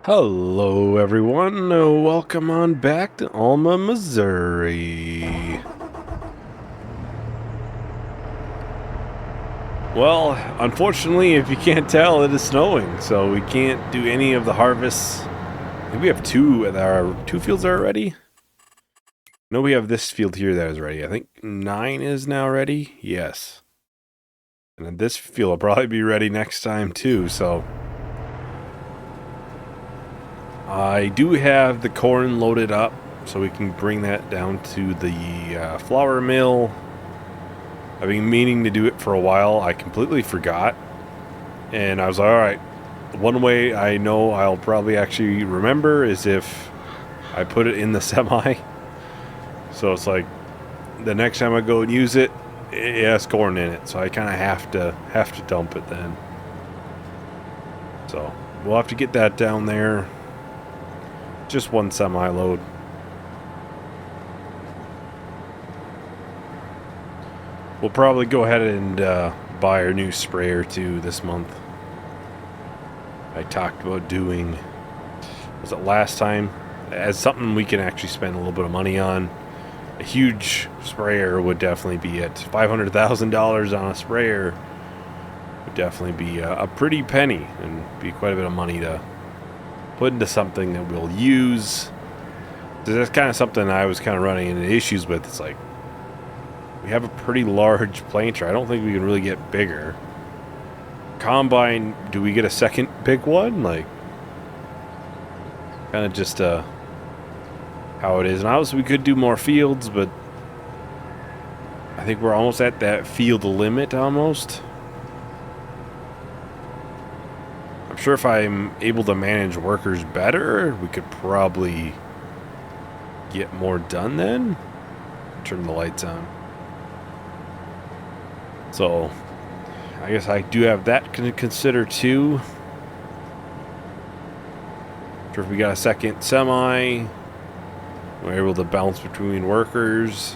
Hello, everyone. Welcome on back to Alma, Missouri. Well, unfortunately, if you can't tell, it is snowing, so we can't do any of the harvests. I think we have two fields that are ready. No, we have this field here that is ready. I think 9 is now ready. Yes. And then this field will probably be ready next time too, so I do have the corn loaded up, so we can bring that down to the flour mill. I've been meaning to do it for a while. I completely forgot. And I was like, alright, one way I know I'll probably actually remember is if I put it in the semi. So it's like, the next time I go and use it, it has corn in it. So I kind of have to dump it then. So we'll have to get that down there. Just one semi load. We'll probably go ahead and buy our new sprayer too this month. I talked about doing, was it last time, as something we can actually spend a little bit of money on. A huge sprayer would definitely be at $500,000 on a sprayer. Would definitely be a pretty penny and be quite a bit of money to put into something that we'll use. So that's kind of something I was kind of running into issues with. It's like, we have a pretty large planter. I don't think we can really get bigger. Combine, do we get a second big one? Like, kind of just how it is. And obviously we could do more fields, but I think we're almost at that field limit almost. I'm sure if I'm able to manage workers better, we could probably get more done then. Turn the lights on. So, I guess I do have that to consider too. Sure, if we got a second semi, we're able to bounce between workers.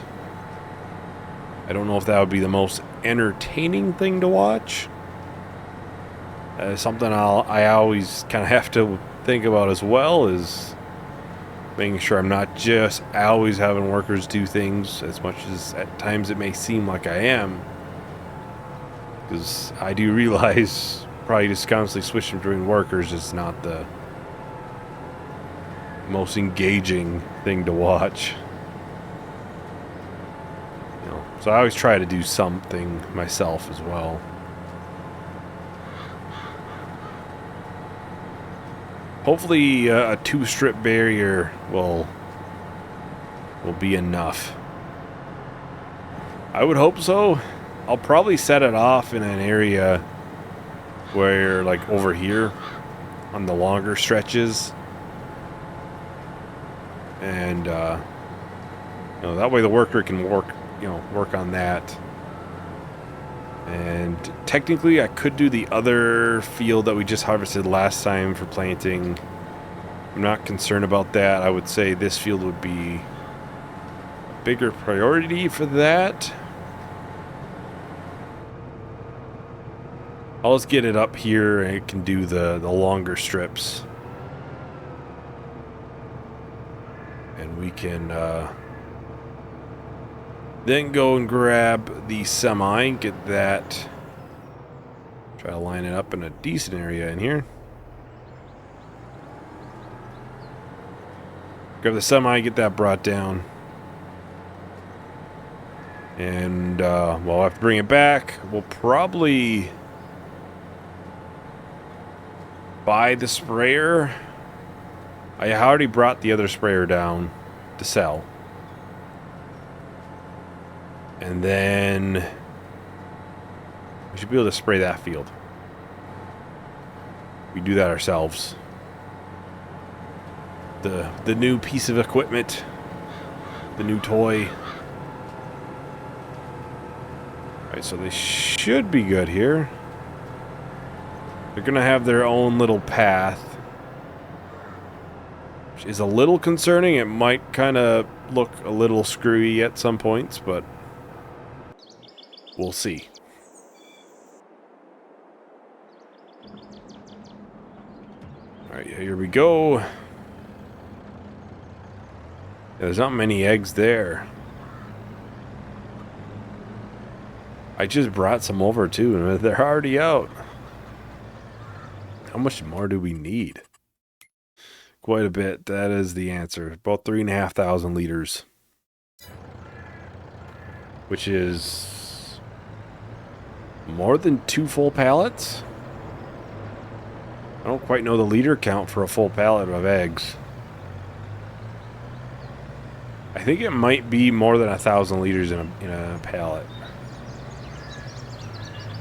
I don't know if that would be the most entertaining thing to watch. Something I always kind of have to think about as well is making sure I'm not just always having workers do things, as much as at times it may seem like I am. Because I do realize probably just constantly switching between workers is not the most engaging thing to watch. You know, so I always try to do something myself as well. Hopefully a 2-strip barrier will be enough. I would hope so. I'll probably set it off in an area where, like, over here on the longer stretches. And, that way the worker can work on that. And technically I could do the other field that we just harvested last time for planting. I'm not concerned about that. I would say this field would be a bigger priority for that. I'll just get it up here and it can do the longer strips. And we can then go and grab the semi and get that. Try to line it up in a decent area in here. Grab the semi, get that brought down. And we'll have to bring it back. We'll probably buy the sprayer. I already brought the other sprayer down to sell. And then we should be able to spray that field. We do that ourselves. The new piece of equipment, the new toy. Alright, so they should be good here. They're gonna have their own little path, which is a little concerning. It might kind of look a little screwy at some points, but we'll see. Alright, here we go. Yeah, there's not many eggs there. I just brought some over too, and they're already out. How much more do we need? Quite a bit. That is the answer. About 3,500 liters. Which is more than 2 full pallets? I don't quite know the liter count for a full pallet of eggs. I think it might be more than 1,000 liters in a pallet.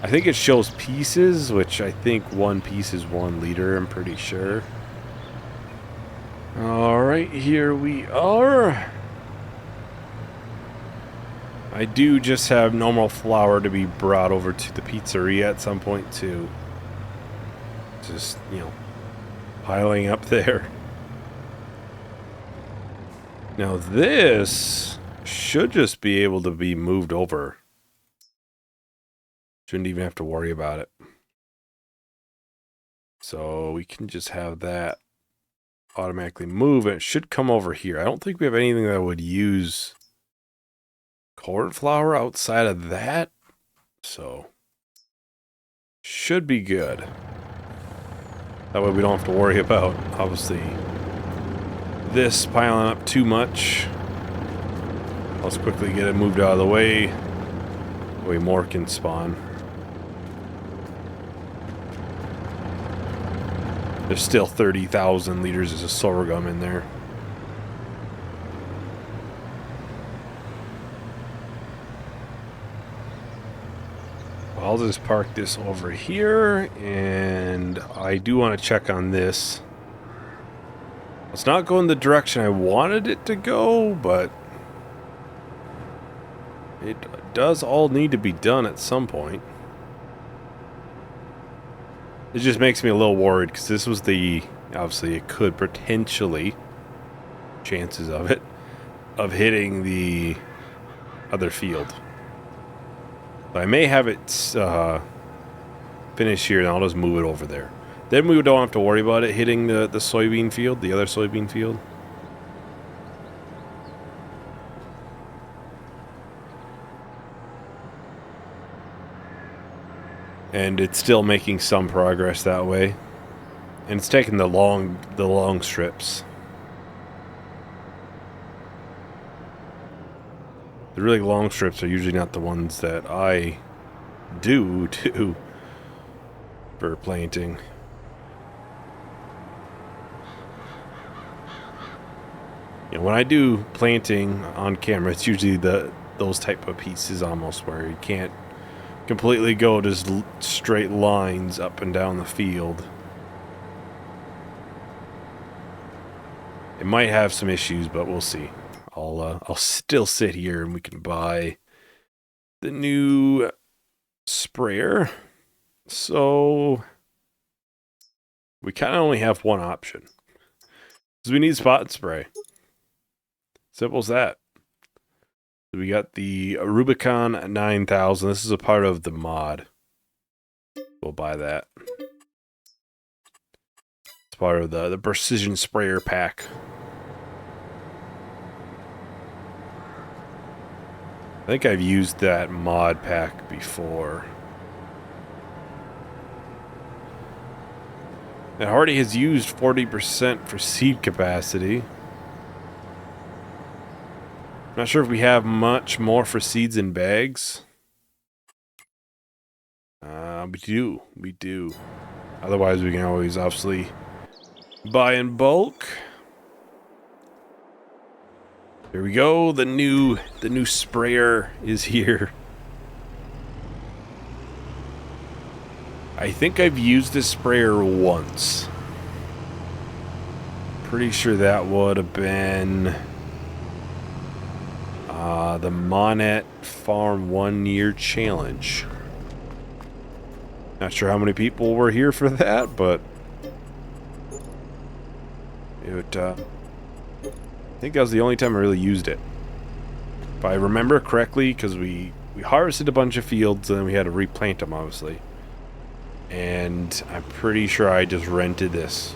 I think it shows pieces, which I think one piece is 1 liter, I'm pretty sure. Alright, here we are. I do just have normal flour to be brought over to the pizzeria at some point too. Just, you know, piling up there. Now this should just be able to be moved over. Shouldn't even have to worry about it. So we can just have that automatically move, and it should come over here. I don't think we have anything that would use corn flour outside of that, so should be good. That way we don't have to worry about, obviously, this piling up too much. Let's quickly get it moved out of the way. Way more can spawn. There's still 30,000 liters of sorghum in there. I'll just park this over here, and I do want to check on this. It's not going the direction I wanted it to go, but it does all need to be done at some point. It just makes me a little worried, because this was the... Obviously, it could potentially... chances of it... of hitting the other field. But I may have it finish here, and I'll just move it over there. Then we don't have to worry about it hitting the soybean field, the other soybean field. And it's still making some progress that way. And it's taking the long strips. The really long strips are usually not the ones that I do for planting. You know, when I do planting on camera, it's usually those type of pieces almost where you can't completely go just straight lines up and down the field. It might have some issues, but we'll see. I'll still sit here and we can buy the new sprayer. So we kind of only have one option, because we need spot and spray. Simple as that. So we got the Rubicon 9000. This is a part of the mod. We'll buy that. It's part of the precision sprayer pack. I think I've used that mod pack before. It already has used 40% for seed capacity. Not sure if we have much more for seeds in bags. We do. Otherwise, we can always obviously buy in bulk. Here we go. The new sprayer is here. I think I've used this sprayer once. Pretty sure that would have been the Monet Farm 1 Year Challenge. Not sure how many people were here for that, but I think that was the only time I really used it. If I remember correctly, because we harvested a bunch of fields and then we had to replant them, obviously. And I'm pretty sure I just rented this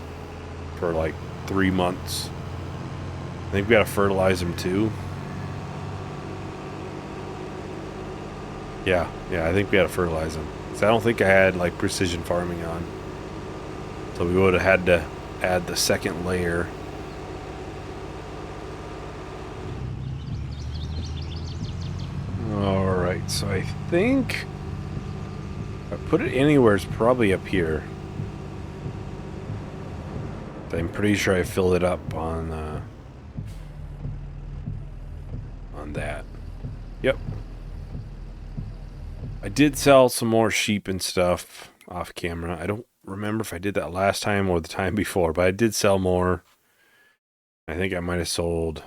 for like 3 months. I think we gotta fertilize them too. Yeah, I think we gotta fertilize them. So I don't think I had like precision farming on. So we would have had to add the second layer. Alright, so I think if I put it anywhere, it's probably up here. I'm pretty sure I filled it up on that. Yep. I did sell some more sheep and stuff off camera. I don't remember if I did that last time or the time before, but I did sell more. I think I might have sold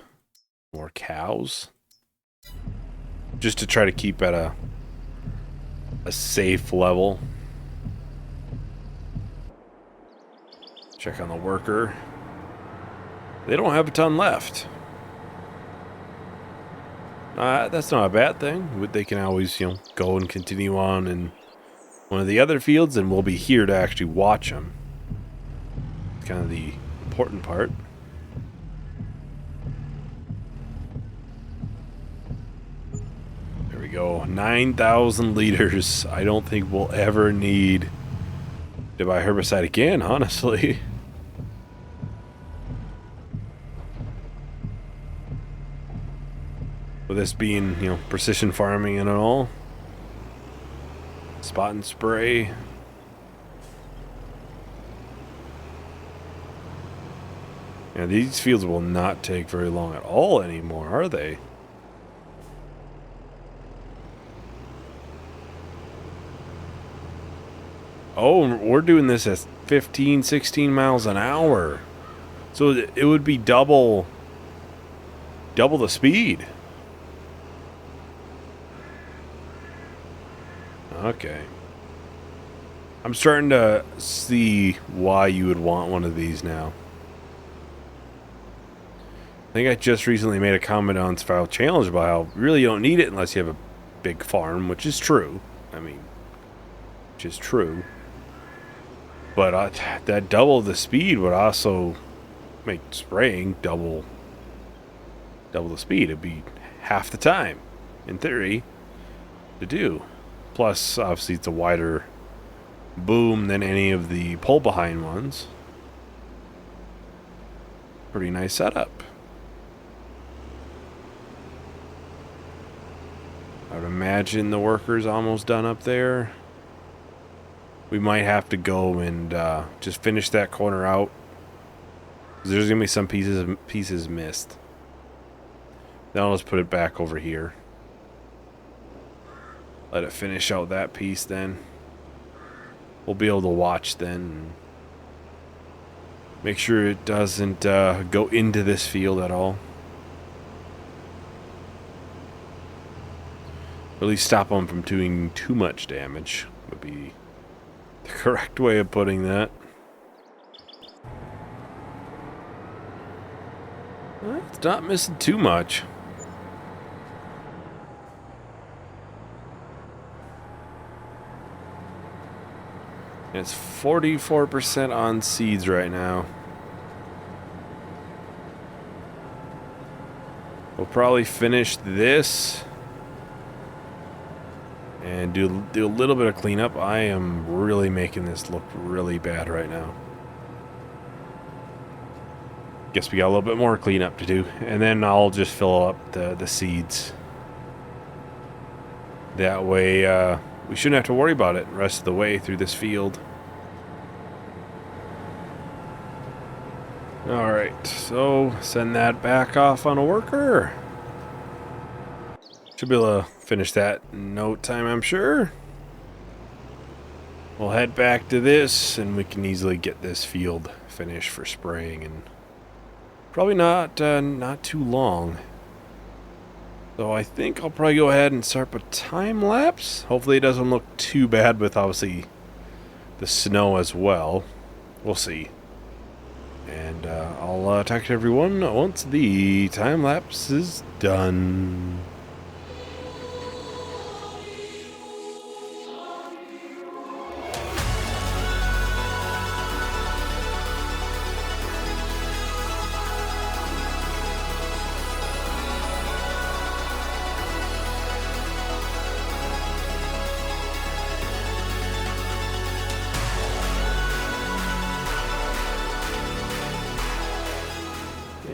more cows. Just to try to keep at a safe level. Check on the worker. They don't have a ton left. That's not a bad thing. They can always, go and continue on in one of the other fields, and we'll be here to actually watch them. It's kind of the important part. There we go. 9,000 liters. I don't think we'll ever need to buy herbicide again, honestly. With this being, precision farming and all. Spot and spray. Yeah, these fields will not take very long at all anymore, are they? Oh, we're doing this at 15, 16 miles an hour. So it would be double the speed. Okay. I'm starting to see why you would want one of these now. I think I just recently made a comment on Survival Challenge about how really you don't need it unless you have a big farm, which is true. Which is true. But that double the speed would also make spraying double the speed. It'd be half the time, in theory, to do. Plus, obviously, it's a wider boom than any of the pull-behind ones. Pretty nice setup. I would imagine the worker's almost done up there. We might have to go and just finish that corner out. There's going to be some pieces missed. Then I'll just put it back over here. Let it finish out that piece then. We'll be able to watch then. And make sure it doesn't go into this field at all. Or at least stop them from doing too much damage would be the correct way of putting that. It's not missing too much. It's 44% on seeds right now. We'll probably finish this and do a little bit of cleanup. I am really making this look really bad right now. Guess we got a little bit more cleanup to do, and then I'll just fill up the seeds. That way, we shouldn't have to worry about it the rest of the way through this field. Alright, so send that back off on a worker. Should be able to finish that in no time, I'm sure. We'll head back to this, and we can easily get this field finished for spraying, and probably not too long. So I think I'll probably go ahead and start a time lapse. Hopefully it doesn't look too bad with obviously the snow as well. We'll see. And I'll talk to everyone once the time lapse is done.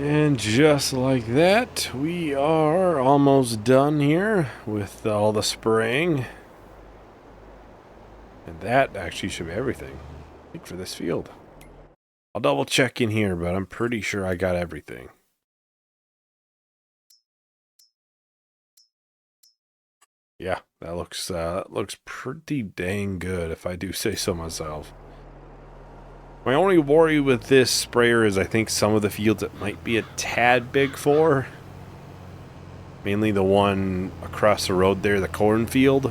And just like that, we are almost done here with all the spraying. And that actually should be everything, I think, for this field. I'll double check in here, but I'm pretty sure I got everything. Yeah, that looks pretty dang good, if I do say so myself. My only worry with this sprayer is I think some of the fields it might be a tad big for. Mainly the one across the road there, the cornfield.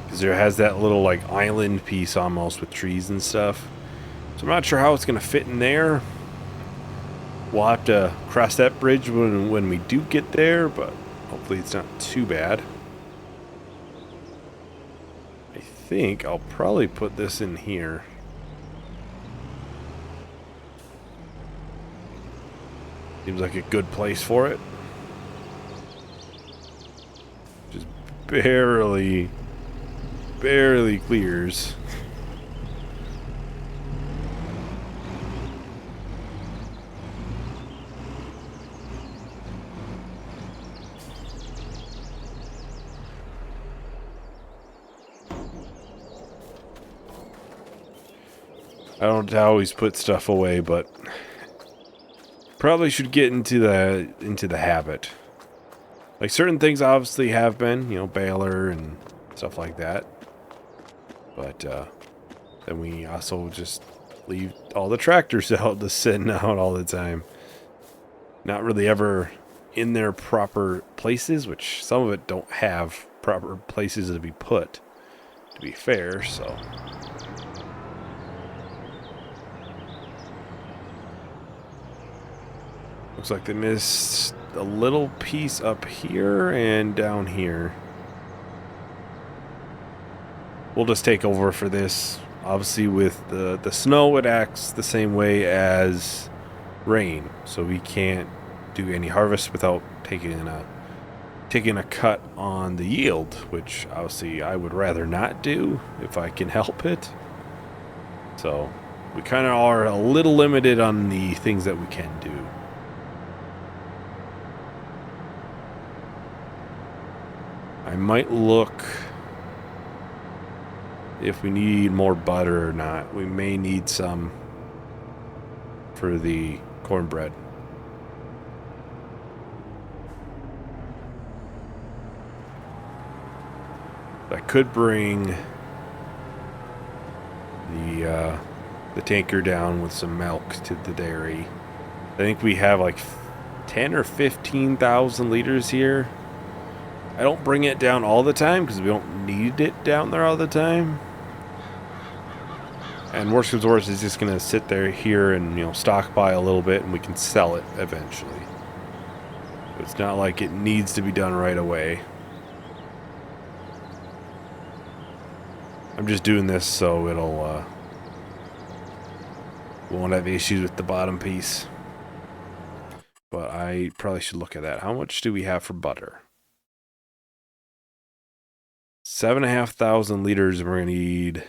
Because there has that little like island piece almost with trees and stuff. So I'm not sure how it's going to fit in there. We'll have to cross that bridge when we do get there, but hopefully it's not too bad. I think I'll probably put this in here. Seems like a good place for it. Just barely clears. I don't always put stuff away, but probably should get into the habit. Like certain things obviously have been, baler and stuff like that. But then we also just leave all the tractors out, just sitting out all the time. Not really ever in their proper places, which some of it don't have proper places to be put, to be fair, so. Looks like they missed a little piece up here and down here. We'll just take over for this. Obviously with the snow, it acts the same way as rain. So we can't do any harvest without taking a cut on the yield, which obviously I would rather not do if I can help it. So we kind of are a little limited on the things that we can do. I might look if we need more butter or not. We may need some for the cornbread. I could bring the tanker down with some milk to the dairy. I think we have like 10 or 15,000 liters here. I don't bring it down all the time because we don't need it down there all the time. And worst comes to worst, it's just going to sit there here and, stockpile a little bit and we can sell it eventually. It's not like it needs to be done right away. I'm just doing this so we won't have issues with the bottom piece. But I probably should look at that. How much do we have for butter? 7,500 liters, and we're gonna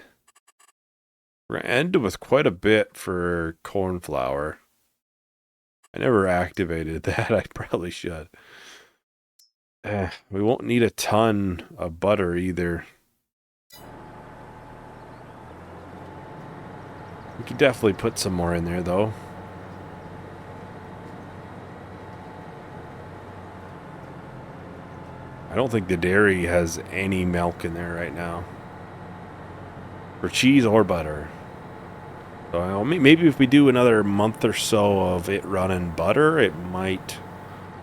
end with quite a bit for corn flour. I never activated that. I probably should. We won't need a ton of butter either. We could definitely put some more in there though. I don't think the dairy has any milk in there right now. For cheese or butter. So maybe if we do another month or so of it running butter, it might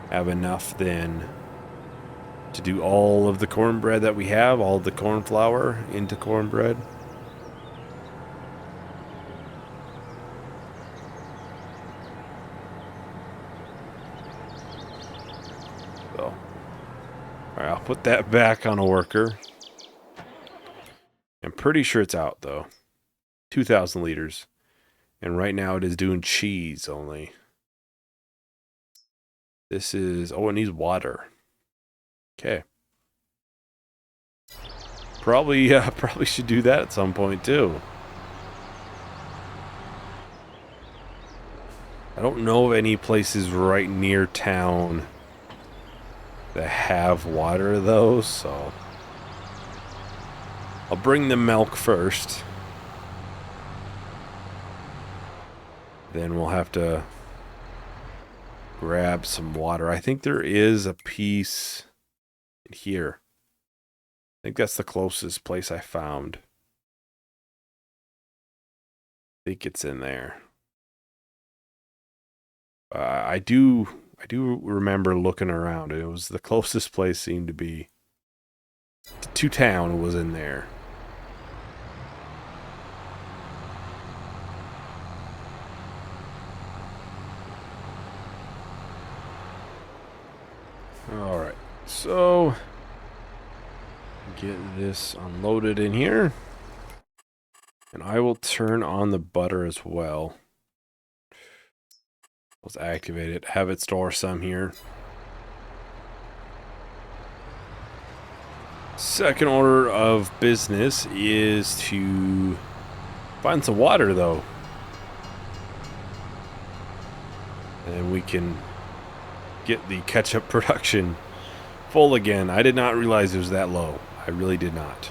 have enough then to do all of the cornbread that we have, all of the corn flour into cornbread. So, alright, I'll put that back on a worker. I'm pretty sure it's out though. 2,000 liters. And right now it is doing cheese only. This is... oh, it needs water. Okay. Probably should do that at some point too. I don't know of any places right near town that have water though, so I'll bring the milk first. Then we'll have to grab some water. I think there is a piece here. I think that's the closest place I found. I think it's in there. I do remember looking around. It was the closest place seemed to be to town was in there. All right, so get this unloaded in here, and I will turn on the butter as well. Let's activate it. Have it store some here. Second order of business is to find some water, though. And we can get the ketchup production full again. I did not realize it was that low. I really did not.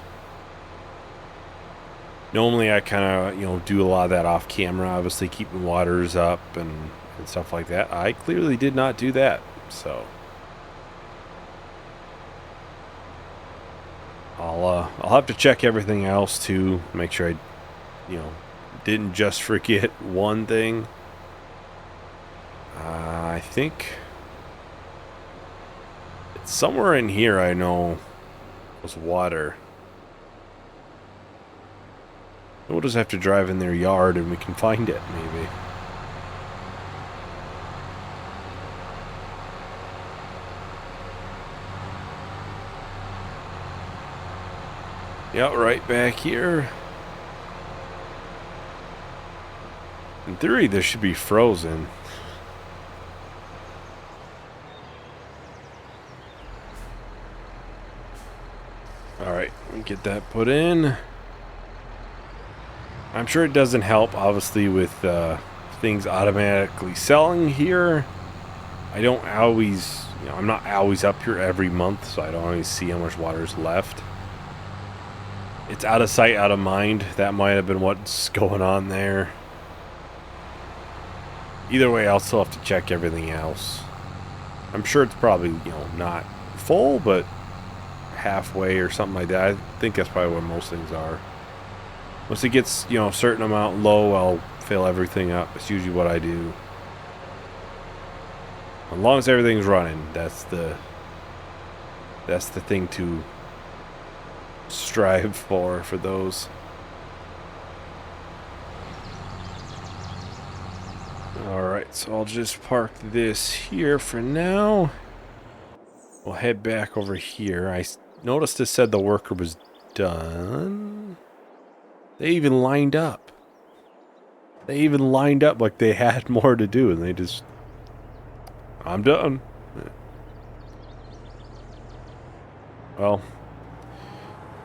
Normally I kind of, do a lot of that off camera, obviously keeping waters up and stuff like that. I clearly did not do that, so I'll have to check everything else too, make sure I, didn't just forget one thing. I think it's somewhere in here. I know was water. We'll just have to drive in their yard and we can find it, maybe. Yeah, right back here. In theory, this should be frozen. Alright, get that put in. I'm sure it doesn't help, obviously, with things automatically selling here. I don't always, I'm not always up here every month, so I don't always see how much water is left. It's out of sight, out of mind. That might have been what's going on there. Either way, I'll still have to check everything else. I'm sure it's probably, not full, but halfway or something like that. I think that's probably what most things are. Once it gets, a certain amount low, I'll fill everything up. It's usually what I do. As long as everything's running, that's the thing to strive for those. Alright, so I'll just park this here for now. We'll head back over here. I noticed it said the worker was done. They even lined up. They even lined up like they had more to do, and they just... I'm done. Well,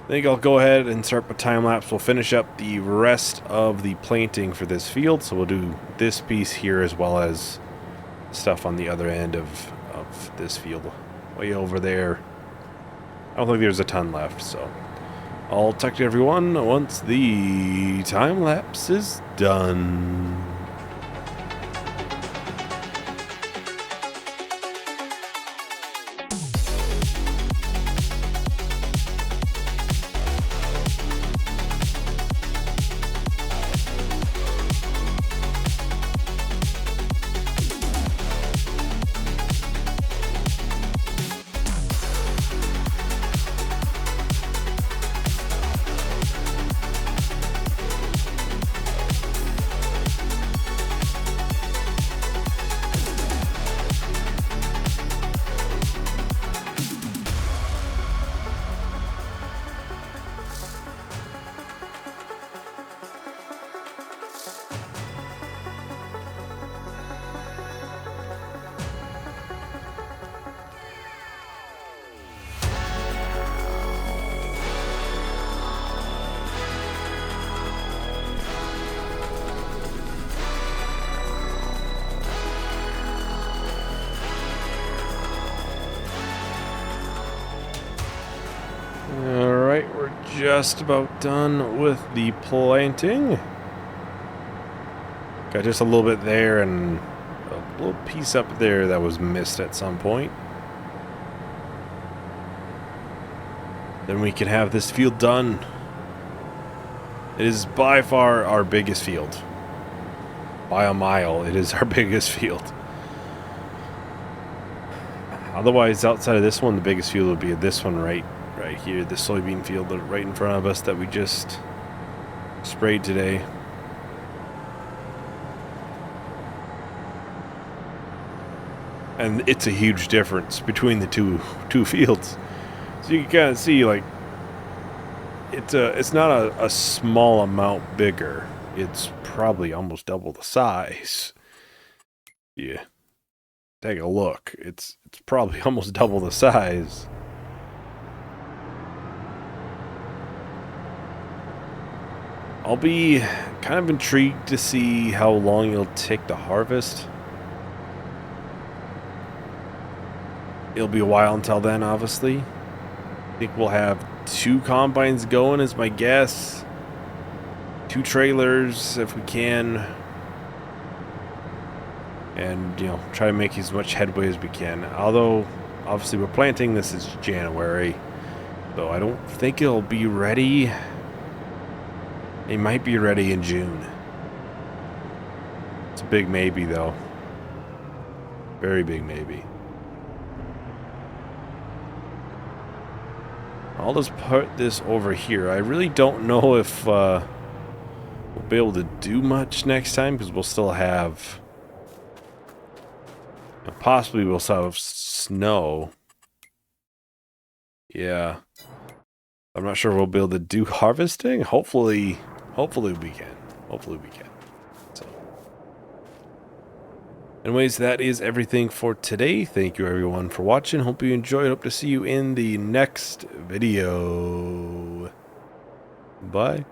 I think I'll go ahead and start my time lapse. We'll finish up the rest of the planting for this field, so we'll do this piece here as well as stuff on the other end of this field. Way over there. I don't think there's a ton left, so I'll talk to everyone once the time lapse is done. just about done with the planting. Got just a little bit there and a little piece up there that was missed at some point. Then we can have this field done. It is by far our biggest field. By a mile, it is our biggest field. Otherwise, outside of this one, the biggest field would be this one right here, the soybean field right in front of us that we just sprayed today. And it's a huge difference between the two fields. So you can kind of see, like, it's not a small amount bigger. It's probably almost double the size. Yeah. Take a look. It's probably almost double the size. I'll be kind of intrigued to see how long it'll take to harvest. It'll be a while until then, obviously. I think we'll have 2 combines going is my guess. 2 trailers if we can. And, you know, try to make as much headway as we can. Although, obviously we're planting, this is January. So I don't think it'll be ready. It might be ready in June. It's a big maybe, though. Very big maybe. I'll just put this over here. I really don't know if we'll be able to do much next time, because we'll still have... possibly we'll still have snow. Yeah. I'm not sure we'll be able to do harvesting. Hopefully we can. Hopefully we can. So, anyways, that is everything for today. Thank you everyone for watching. Hope you enjoyed. Hope to see you in the next video. Bye.